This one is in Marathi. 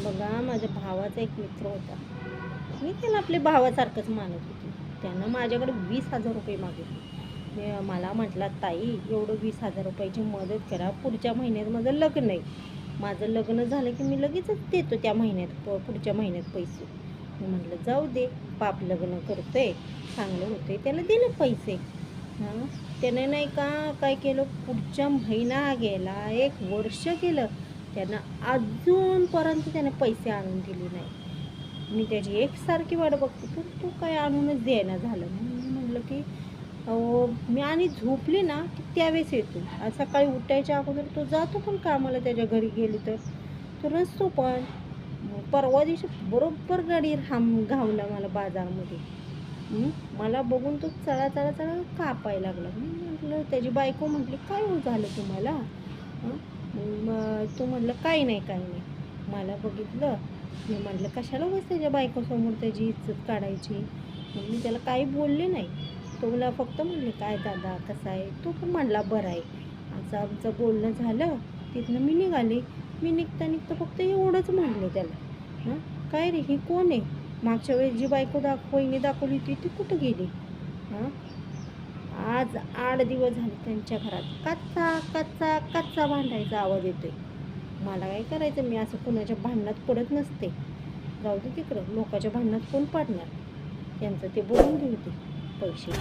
बघा, माझ्या भावाचा एक मित्र होता. मी त्याला आपल्या भावासारखंच मानत होते. त्यानं माझ्याकडे 20,000 रुपये मागितले. मला म्हटला, ताई एवढं 20,000 रुपयाची मदत करा, पुढच्या महिन्यात माझं लग्न आहे. माझं लग्न झालं की मी लगेचच देतो त्या महिन्यात, पुढच्या महिन्यात पैसे. मी म्हटलं जाऊ दे, बाप लग्न करतोय, चांगलं होतंय, त्याला दिले पैसे. हां, त्याने नाही का काय केलं, पुढच्या महिना गेला, 1 वर्ष गेलं, त्यानं अजूनपर्यंत त्याने पैसे आणून दिले नाही. मी त्याची एकसारखी वाट बघते, पण तू काय आणूनच द्यायना झालं. मी म्हटलं की अहो, मी आणि झोपली ना की त्यावेळेस येतो. आज सकाळी उठायच्या अगोदर तो जातो पण कामाला, त्याच्या घरी गेली तर तो नसतो. पण परवा दिवशी बरोबर गाडी घावला मला बाजारमध्ये. मला बघून तो चळा चळा चळा कापायला लागला. मी म्हटलं, त्याची बायको म्हटली, काय हो झालं तुम्हाला? तो म्हटलं काही नाही काही नाही. मला बघितलं, मी म्हटलं कशाला बस त्याच्या बायकोसमोर त्याची इज्जत काढायची. मग मी त्याला काही बोलले नाही. तो मला फक्त म्हणले, काय दादा कसा आहे? तो पण म्हणला बरं आहे. असं आमचं बोलणं झालं. तिथनं मी निघाले. मी निघता निघता फक्त एवढंच म्हणले त्याला, काय रे ही कोण आहे? मागच्या वेळेस जी बायको वहिनी दाखवली होती ती कुठं गेली? आज 8 दिवस झाले त्यांच्या घरात कच्चा कच्चा कच्चा भांडायचा आवाज येतोय. मला काय करायचं, मी असं कुणाच्या भांडणात पडत नसते. जाऊ दे तिकडं, लोकांच्या भांडणात कोण पडणार? त्यांचं ते बोलून घेऊ ते पैसे.